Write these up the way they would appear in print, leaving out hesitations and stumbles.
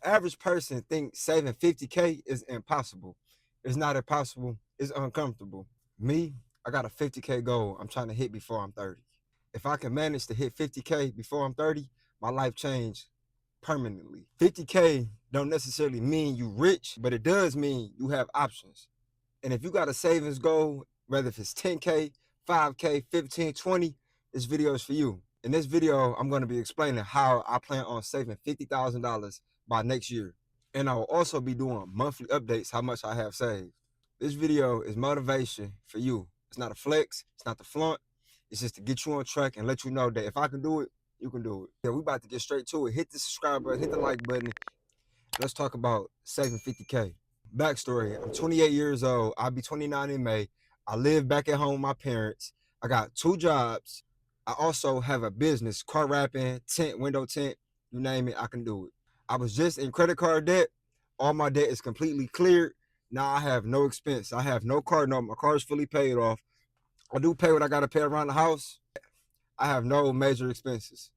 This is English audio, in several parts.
average person thinks saving 50K is impossible. It's not impossible, it's uncomfortable. Me, I got a 50K goal I'm trying to hit before I'm 30. If I can manage to hit 50K before I'm 30, my life changed permanently. 50K don't necessarily mean you rich, but it does mean you have options. And if you got a savings goal, whether if it's 10K, 5K, 15, 20, this video is for you. In this video, I'm going to be explaining how I plan on saving $50,000 by next year. And I will also be doing monthly updates how much I have saved. This video is motivation for you. It's not a flex, it's not the flaunt. It's just to get you on track and let you know that if I can do it, you can do it. Yeah, we about to get straight to it. Hit the subscribe button, hit the like button. Let's talk about saving 50K. Backstory, I'm 28 years old. I'll be 29 in May. I live back at home with my parents. I got 2 jobs. I also have a business, car wrapping, tent, window tint, you name it, I can do it. I was just in credit card debt. All my debt is completely cleared. Now I have no expense. I have no car note. My car is fully paid off. I do pay what I got to pay around the house. I have no major expenses.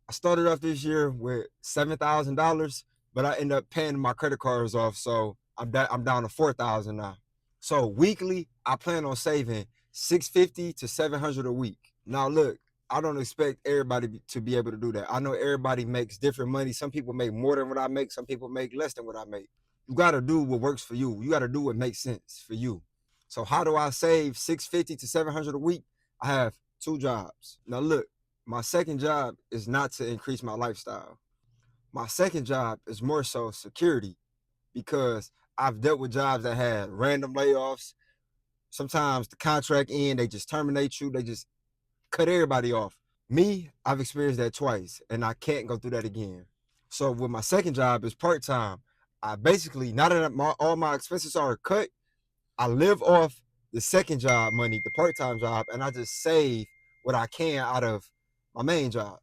I started off this year with $7,000, but I end up paying my credit cards off, so I'm down to $4,000 now. So weekly, I plan on saving $650 to $700 a week. Now look, I don't expect everybody to be able to do that. I know everybody makes different money. Some people make more than what I make. Some people make less than what I make. You got to do what works for you. You got to do what makes sense for you. So how do I save $650 to $700 a week? I have 2 jobs. Now look, my second job is not to increase my lifestyle. My second job is more so security, because I've dealt with jobs that had random layoffs. Sometimes the contract end, they just terminate you. They just cut everybody off. Me, I've experienced that twice, and I can't go through that again. So with my second job is part-time. I basically, now that all my expenses are cut, I live off the second job money, the part-time job, and I just save what I can out of my main job.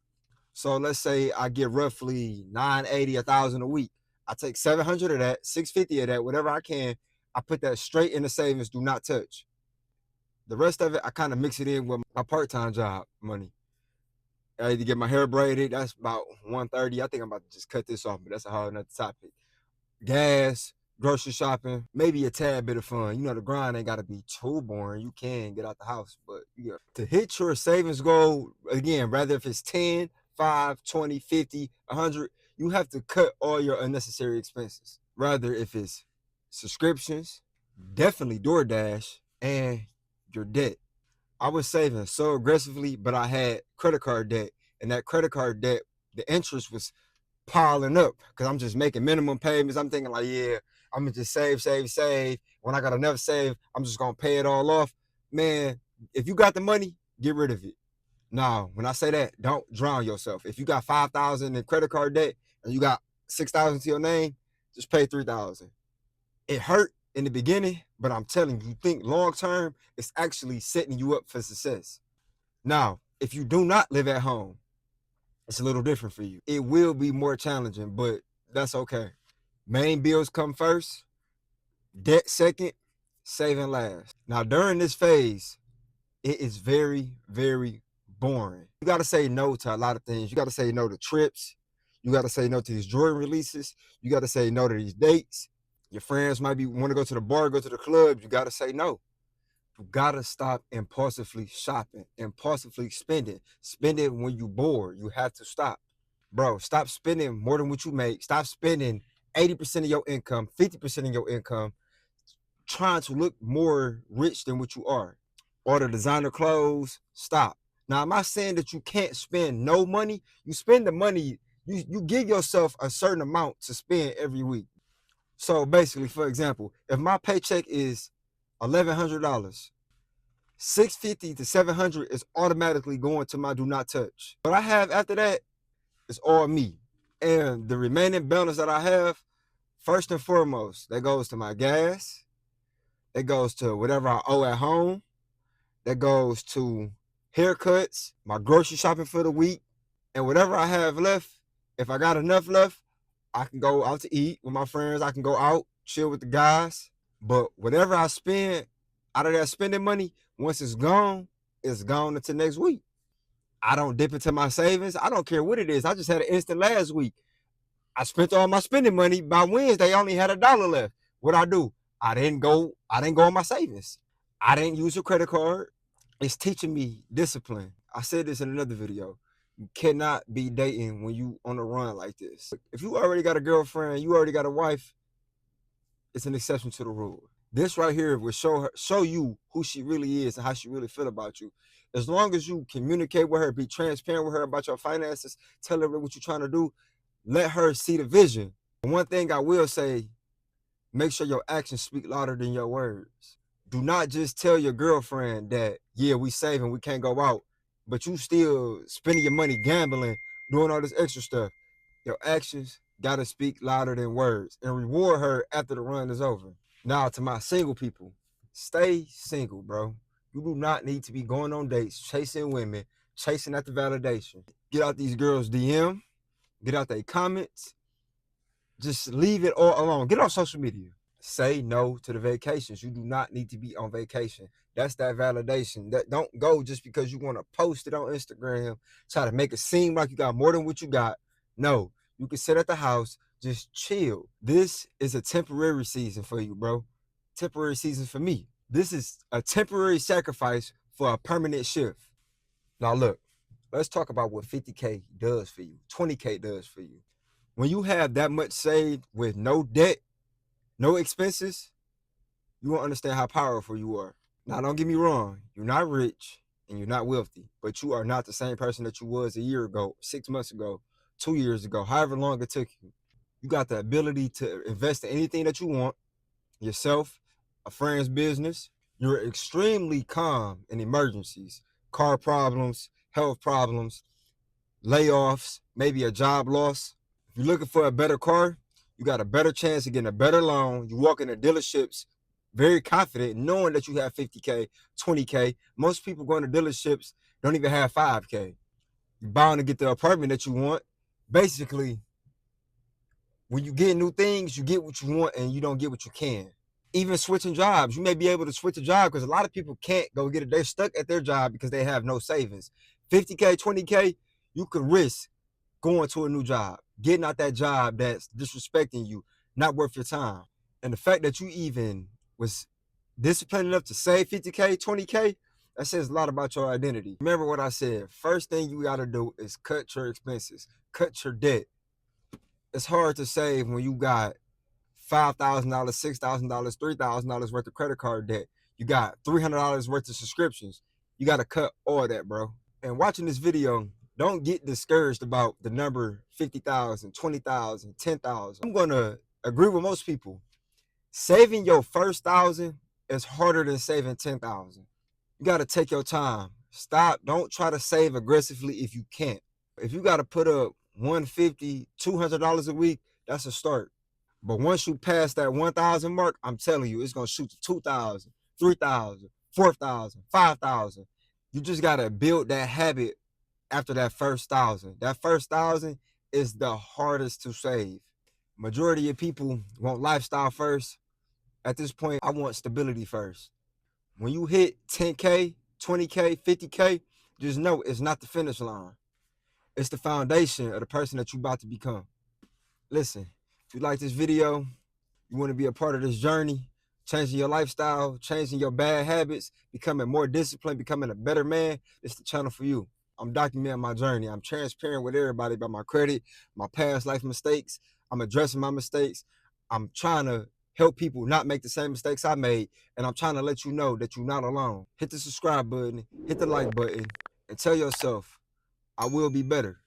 So let's say I get roughly 980, 1,000 a week. I take 700 of that, 650 of that, whatever I can. I put that straight in the savings, do not touch. The rest of it, I kind of mix it in with my part-time job money. I had to get my hair braided. That's about 130. I think I'm about to just cut this off, but that's a whole nother topic. Gas, grocery shopping, maybe a tad bit of fun. You know, the grind ain't got to be too boring. You can get out the house, but yeah. To hit your savings goal, again, rather if it's 10, 5, 20, 50, 100, you have to cut all your unnecessary expenses. Rather if it's subscriptions, definitely DoorDash, and your debt. I was saving so aggressively, but I had credit card debt, and that credit card debt, the interest was piling up because I'm just making minimum payments. I'm thinking like, yeah, I'm gonna just save. When I got enough saved, I'm just gonna pay it all off. Man, if you got the money, get rid of it. Now, when I say that, don't drown yourself. If you got 5,000 in credit card debt and you got 6,000 to your name, just pay 3,000. It hurt in the beginning, but I'm telling you, think long term, it's actually setting you up for success. Now, if you do not live at home, it's a little different for you. It will be more challenging, but that's okay. Main bills come first, debt second, saving last. Now, during this phase, it is very, very boring. You got to say no to a lot of things. You got to say no to trips. You got to say no to these Jordan releases. You got to say no to these dates. Your friends might want to go to the bar, go to the club. You got to say no. You gotta stop impulsively shopping, impulsively spending. Spend it when you bored. You have to stop. Bro, stop spending more than what you make. Stop spending 80% of your income, 50% of your income, trying to look more rich than what you are. Order designer clothes, stop. Now, I'm not saying that you can't spend no money. You spend the money, you give yourself a certain amount to spend every week. So basically, for example, if my paycheck is $1,100, 650 to 700 is automatically going to my do not touch. What I have after that is all me. And the remaining balance that I have, first and foremost, that goes to my gas, that goes to whatever I owe at home, that goes to haircuts, my grocery shopping for the week, and whatever I have left, if I got enough left, I can go out to eat with my friends. I can go out, chill with the guys. But whatever I spend out of that spending money, once it's gone until next week. I don't dip into my savings. I don't care what it is. I just had an instant last week. I spent all my spending money. By Wednesday, I only had $1 left. What I do? I didn't go on my savings. I didn't use a credit card. It's teaching me discipline. I said this in another video. You cannot be dating when you on the run like this. If you already got a girlfriend, you already got a wife, it's an exception to the rule. This right here will show you who she really is and how she really feel about you. As long as you communicate with her, be transparent with her about your finances, tell her what you're trying to do, let her see the vision. One thing I will say, make sure your actions speak louder than your words. Do not just tell your girlfriend that, yeah, we saving, we can't go out, but you still spending your money gambling, doing all this extra stuff. Your actions gotta speak louder than words and reward her after the run is over. Now to my single people, stay single, bro. You do not need to be going on dates, chasing women, chasing after validation. Get out these girls' DM, get out their comments, just leave it all alone. Get off social media. Say no to the vacations. You do not need to be on vacation. That's that validation. That don't go just because you want to post it on Instagram, try to make it seem like you got more than what you got. No, you can sit at the house, just chill. This is a temporary season for you, bro. Temporary season for me. This is a temporary sacrifice for a permanent shift. Now look, let's talk about what 50K does for you, 20K does for you. When you have that much saved with no debt, no expenses, you won't understand how powerful you are. Now, don't get me wrong. You're not rich and you're not wealthy, but you are not the same person that you was a year ago, 6 months ago, 2 years ago, however long it took you. You got the ability to invest in anything that you want, yourself, a friend's business. You're extremely calm in emergencies, car problems, health problems, layoffs, maybe a job loss. If you're looking for a better car, you got a better chance of getting a better loan. You walk into dealerships very confident, knowing that you have 50K, 20K. Most people going to dealerships don't even have 5K. You're bound to get the apartment that you want. Basically, when you get new things, you get what you want and you don't get what you can. Even switching jobs, you may be able to switch a job because a lot of people can't go get it. They're stuck at their job because they have no savings. 50K, 20K, you could risk going to a new job, getting out that job that's disrespecting you, not worth your time. And the fact that you even was disciplined enough to save 50K, 20K, that says a lot about your identity. Remember what I said. First thing you got to do is cut your expenses, cut your debt. It's hard to save when you got $5,000, $6,000, $3,000 worth of credit card debt. You got $300 worth of subscriptions. You got to cut all that, bro. And watching this video, don't get discouraged about the number 50,000, 20,000, 10,000. I'm going to agree with most people. Saving your first 1,000 is harder than saving 10,000. You got to take your time. Stop. Don't try to save aggressively if you can't. If you got to put up $150, $200 a week, that's a start. But once you pass that 1,000 mark, I'm telling you, it's going to shoot to 2,000, 3,000, 4,000, 5,000. You just got to build that habit after that first 1,000. That first 1,000 is the hardest to save. Majority of people want lifestyle first. At this point, I want stability first. When you hit 10K, 20K, 50K, just know it's not the finish line. It's the foundation of the person that you're about to become. Listen, if you like this video, you want to be a part of this journey, changing your lifestyle, changing your bad habits, becoming more disciplined, becoming a better man, it's the channel for you. I'm documenting my journey. I'm transparent with everybody about my credit, my past life mistakes. I'm addressing my mistakes. I'm trying to help people not make the same mistakes I made. And I'm trying to let you know that you're not alone. Hit the subscribe button, hit the like button, and tell yourself, I will be better.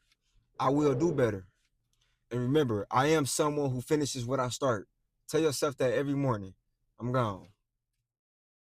I will do better. And remember, I am someone who finishes what I start. Tell yourself that every morning. I'm gone.